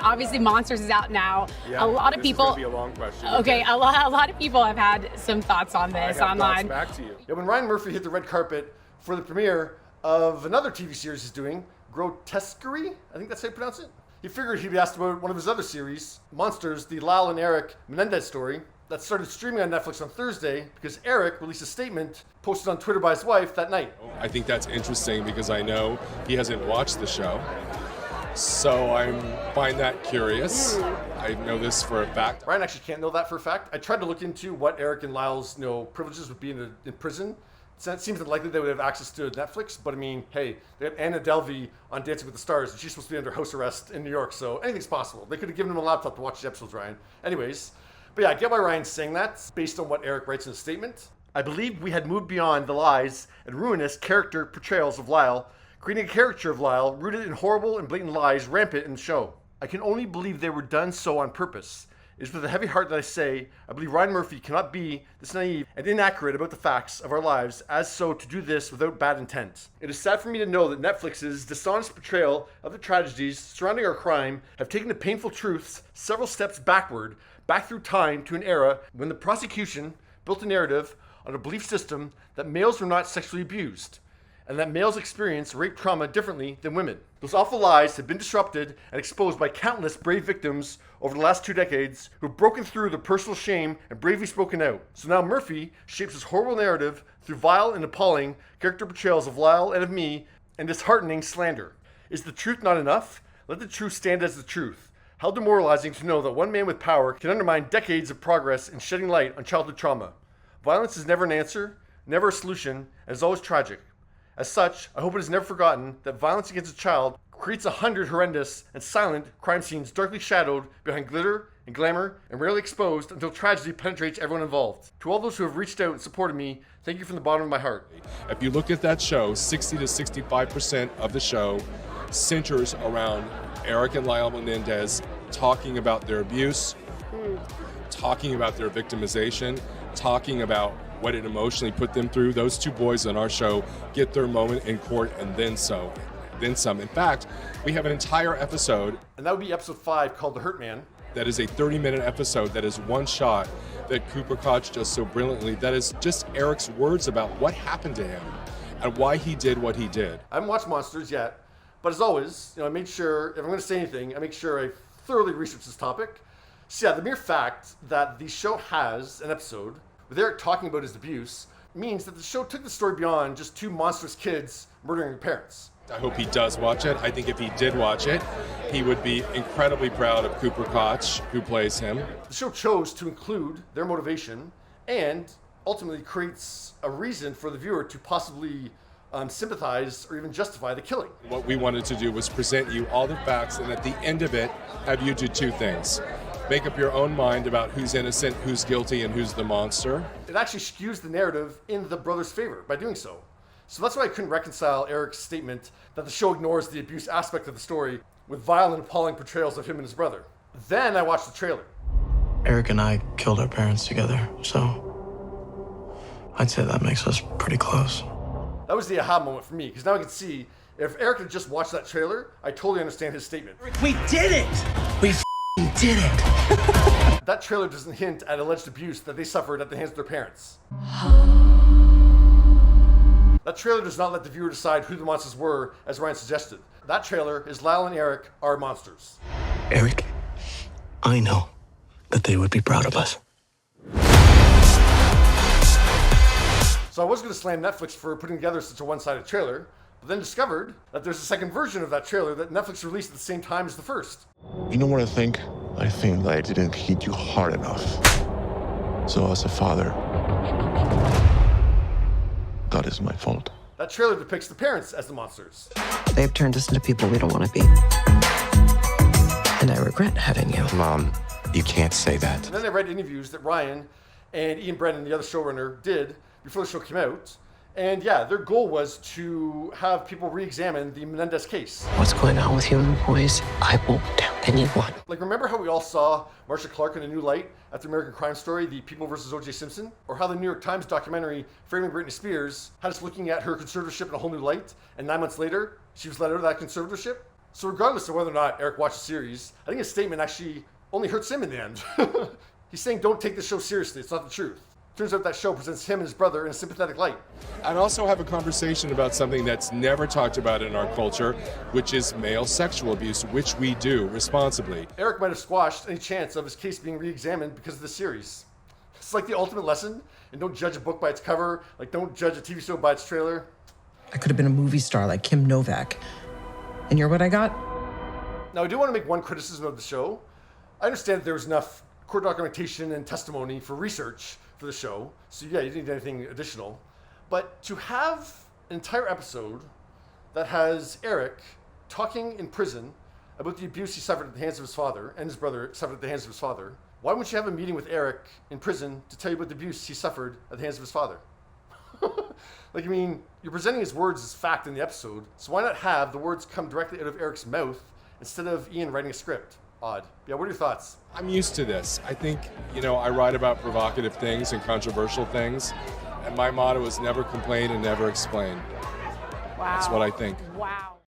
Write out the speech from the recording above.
Obviously, Monsters is out now. Yeah, a lot of people. This is gonna be a long question. Okay, a lot of people have had some thoughts on this online. Back to you. Yeah, when Ryan Murphy hit the red carpet for the premiere of another TV series he's doing, Grotesquerie, I think that's how you pronounce it. He figured he'd be asked about one of his other series, Monsters, the Lyle and Erik Menendez story, that started streaming on Netflix on Thursday because Erik released a statement posted on Twitter by his wife that night. I think that's interesting because I know he hasn't watched the show. So I find that curious. I know this for a fact. Ryan actually can't know that for a fact. I tried to look into what Erik and Lyle's privileges would be in prison. It seems unlikely they would have access to Netflix, but I mean, hey, they have Anna Delvey on Dancing with the Stars, and she's supposed to be under house arrest in New York, so anything's possible. They could have given him a laptop to watch the episodes, Ryan. Anyways, but yeah, I get why Ryan's saying that, based on what Erik writes in his statement. I believe we had moved beyond the lies and ruinous character portrayals of Lyle, creating a caricature of Lyle rooted in horrible and blatant lies rampant in the show. I can only believe they were done so on purpose. It is with a heavy heart that I say, I believe Ryan Murphy cannot be this naive and inaccurate about the facts of our lives as so to do this without bad intent. It is sad for me to know that Netflix's dishonest portrayal of the tragedies surrounding our crime have taken the painful truths several steps backward, back through time to an era when the prosecution built a narrative on a belief system that males were not sexually abused, and that males experience rape trauma differently than women. Those awful lies have been disrupted and exposed by countless brave victims over the last 2 decades who have broken through their personal shame and bravely spoken out. So now Murphy shapes his horrible narrative through vile and appalling character portrayals of Lyle and of me and disheartening slander. Is the truth not enough? Let the truth stand as the truth. How demoralizing to know that one man with power can undermine decades of progress in shedding light on childhood trauma. Violence is never an answer, never a solution, and is always tragic. As such, I hope it is never forgotten that violence against a child creates 100 horrendous and silent crime scenes darkly shadowed behind glitter and glamour and rarely exposed until tragedy penetrates everyone involved. To all those who have reached out and supported me, thank you from the bottom of my heart. If you look at that show, 60 to 65% of the show centers around Erik and Lyle Menendez talking about their abuse, talking about their victimization, talking about what it emotionally put them through. Those two boys on our show get their moment in court and then some. In fact, we have an entire episode. And that would be episode 5 called The Hurt Man. That is a 30-minute episode that is one shot that Cooper Koch does so brilliantly. That is just Erik's words about what happened to him and why he did what he did. I haven't watched Monsters yet, but as always, I made sure, if I'm going to say anything, I make sure I thoroughly research this topic. So yeah, the mere fact that the show has an episode with Erik talking about his abuse means that the show took the story beyond just 2 monstrous kids murdering their parents. I hope he does watch it. I think if he did watch it, he would be incredibly proud of Cooper Koch, who plays him. The show chose to include their motivation and ultimately creates a reason for the viewer to possibly sympathize or even justify the killing. What we wanted to do was present you all the facts, and at the end of it, have you do 2 things. Make up your own mind about who's innocent, who's guilty, and who's the monster. It actually skews the narrative in the brothers' favor by doing so. So that's why I couldn't reconcile Erik's statement that the show ignores the abuse aspect of the story with vile and appalling portrayals of him and his brother. Then I watched the trailer. Erik and I killed our parents together, so I'd say that makes us pretty close. That was the aha moment for me, because now I can see if Erik had just watched that trailer, I totally understand his statement. We did it! We did it! That trailer doesn't hint at alleged abuse that they suffered at the hands of their parents. That trailer does not let the viewer decide who the monsters were, as Ryan suggested. That trailer is Lyle and Erik are monsters. Erik, I know that they would be proud of us. So I was going to slam Netflix for putting together such a one-sided trailer, but then discovered that there's a second version of that trailer that Netflix released at the same time as the first. You know what I think? I think that I didn't hit you hard enough. So as a father, that is my fault. That trailer depicts the parents as the monsters. They've turned us into people we don't want to be. And I regret having you. Mom, you can't say that. And then I read interviews that Ryan and Ian Brennan, the other showrunner, did before the show came out. And yeah, their goal was to have people re-examine the Menendez case. What's going on with you and the boys? I won't tell anyone. Like, remember how we all saw Marsha Clark in a new light after American Crime Story, The People vs. O.J. Simpson? Or how the New York Times documentary Framing Britney Spears had us looking at her conservatorship in a whole new light, and 9 months later, she was let out of that conservatorship? So regardless of whether or not Eric watched the series, I think his statement actually only hurts him in the end. He's saying don't take the show seriously. It's not the truth. Turns out that show presents him and his brother in a sympathetic light. I'd also have a conversation about something that's never talked about in our culture, which is male sexual abuse, which we do responsibly. Eric might have squashed any chance of his case being re-examined because of the series. It's like the ultimate lesson, and don't judge a book by its cover, like don't judge a TV show by its trailer. I could have been a movie star like Kim Novak. And you're what I got? Now, I do want to make one criticism of the show. I understand that there was enough court documentation and testimony for research for the show, so yeah, you didn't need anything additional. But to have an entire episode that has Eric talking in prison about the abuse he suffered at the hands of his father, and his brother suffered at the hands of his father, why wouldn't you have a meeting with Eric in prison to tell you about the abuse he suffered at the hands of his father? Like, I mean, you're presenting his words as fact in the episode, so why not have the words come directly out of Eric's mouth instead of Ian writing a script? Odd. Yeah, what are your thoughts? I'm used to this. I think, I write about provocative things and controversial things, and my motto is never complain and never explain. Wow. That's what I think. Wow.